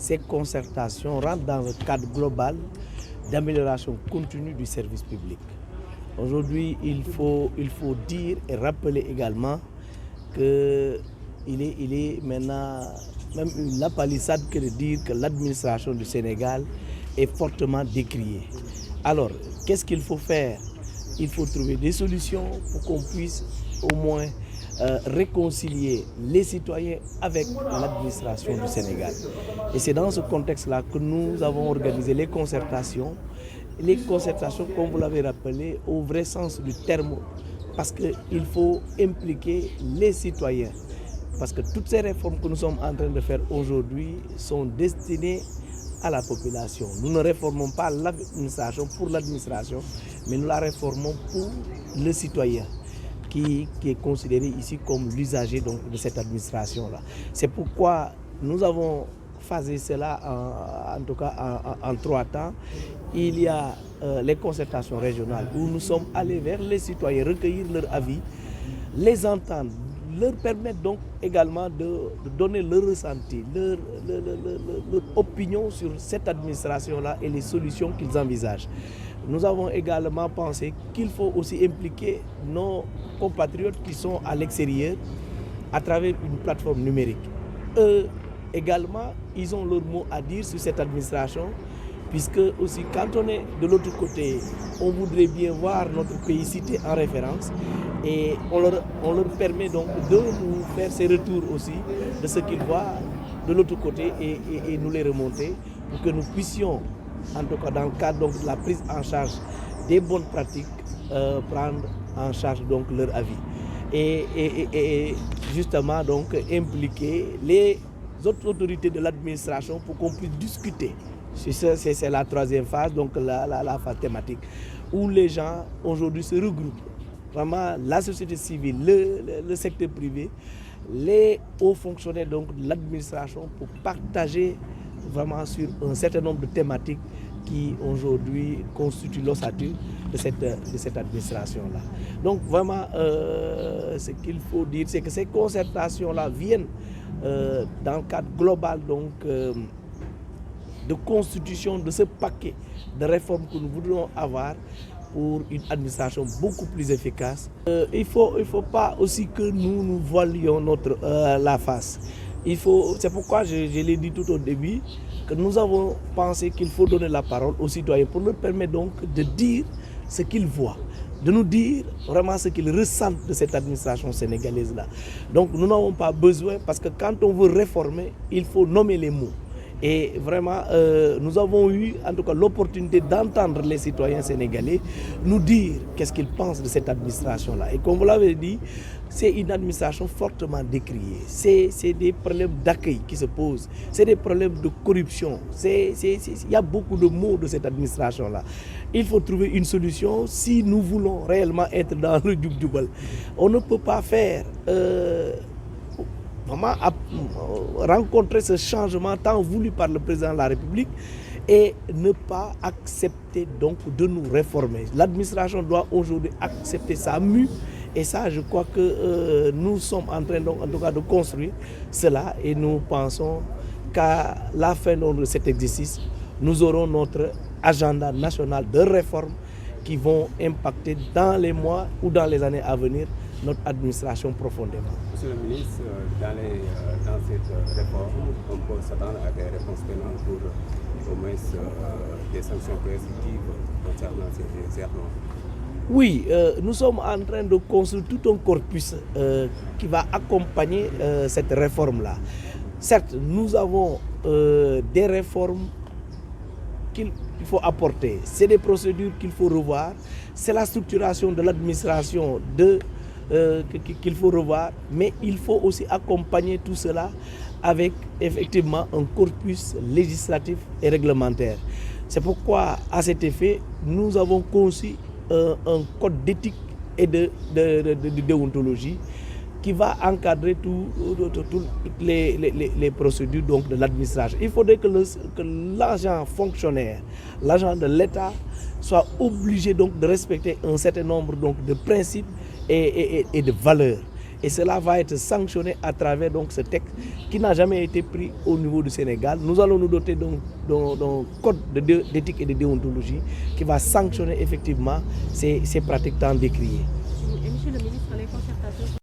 ces concertations rentrent dans le cadre global d'amélioration continue du service public. Aujourd'hui, il faut dire et rappeler également qu'il est maintenant même une lapalissade que de dire que l'administration du Sénégal est fortement décriée. Alors, qu'est-ce qu'il faut faire? Il faut trouver des solutions pour qu'on puisse au moins réconcilier les citoyens avec l'administration du Sénégal. Et c'est dans ce contexte-là que nous avons organisé les concertations. Les concertations, comme vous l'avez rappelé, au vrai sens du terme, parce qu'il faut impliquer les citoyens. Parce que toutes ces réformes que nous sommes en train de faire aujourd'hui sont destinées à la population. Nous ne réformons pas l'administration pour l'administration, mais nous la réformons pour le citoyen qui est considéré ici comme l'usager de cette administration-là. C'est pourquoi nous avons phasé cela en tout cas en 3 temps. Il y a les concertations régionales où nous sommes allés vers les citoyens, recueillir leur avis, les entendre, leur permettre donc également de donner leur ressenti, leur opinion sur cette administration-là et les solutions qu'ils envisagent. Nous avons également pensé qu'il faut aussi impliquer nos compatriotes qui sont à l'extérieur à travers une plateforme numérique. Eux également, ils ont leur mot à dire sur cette administration, puisque aussi quand on est de l'autre côté, on voudrait bien voir notre pays cité en référence et on leur permet donc de nous faire ces retours aussi de ce qu'ils voient de l'autre côté et nous les remonter pour que nous puissions, en tout cas dans le cadre donc, de la prise en charge des bonnes pratiques, prendre en charge donc leur avis. Et justement donc impliquer les autres autorités de l'administration pour qu'on puisse discuter. C'est la 3e phase, donc la phase thématique, où les gens aujourd'hui se regroupent. Vraiment la société civile, le secteur privé, les hauts fonctionnaires donc, de l'administration pour partager vraiment sur un certain nombre de thématiques qui aujourd'hui constituent l'ossature de cette administration-là. Donc vraiment, ce qu'il faut dire, c'est que ces concertations-là viennent dans le cadre global donc, de constitution de ce paquet de réformes que nous voudrions avoir pour une administration beaucoup plus efficace. Il faut pas aussi que nous voilions la face. C'est pourquoi je l'ai dit tout au début, que nous avons pensé qu'il faut donner la parole aux citoyens pour leur permettre donc de dire ce qu'ils voient, de nous dire vraiment ce qu'ils ressentent de cette administration sénégalaise-là. Donc nous n'avons pas besoin, parce que quand on veut réformer, il faut nommer les mots. Et vraiment, nous avons eu en tout cas l'opportunité d'entendre les citoyens sénégalais nous dire qu'est-ce qu'ils pensent de cette administration-là. Et comme vous l'avez dit, c'est une administration fortement décriée. C'est des problèmes d'accueil qui se posent, c'est des problèmes de corruption. Il y a beaucoup de maux de cette administration-là. Il faut trouver une solution si nous voulons réellement être dans le djoub-djoubal. On ne peut pas faire... vraiment rencontrer ce changement tant voulu par le président de la République et ne pas accepter donc de nous réformer. L'administration doit aujourd'hui accepter sa mue et ça je crois que nous sommes en train donc, en tout cas de construire cela et nous pensons qu'à la fin de cet exercice nous aurons notre agenda national de réformes qui vont impacter dans les mois ou dans les années à venir notre administration profondément. Monsieur le ministre, dans cette réforme, on peut s'attendre à des réponses pénales pour au moins des sanctions coercitives concernant ces erreurs. Oui, nous sommes en train de construire tout un corpus qui va accompagner cette réforme-là. Certes, nous avons des réformes qu'il faut apporter, c'est des procédures qu'il faut revoir, c'est la structuration de l'administration qu'il faut revoir, mais il faut aussi accompagner tout cela avec effectivement un corpus législatif et réglementaire. C'est pourquoi, à cet effet, nous avons conçu un code d'éthique et de déontologie qui va encadrer toutes les procédures donc, de l'administration. Il faudrait que l'agent fonctionnaire, l'agent de l'État, soit obligé donc, de respecter un certain nombre donc, de principes et de valeurs. et cela va être sanctionné à travers donc ce texte qui n'a jamais été pris au niveau du Sénégal. Nous allons nous doter d'un code d'éthique et de déontologie qui va sanctionner effectivement ces pratiques tant décriées. Et monsieur le ministre, les concertations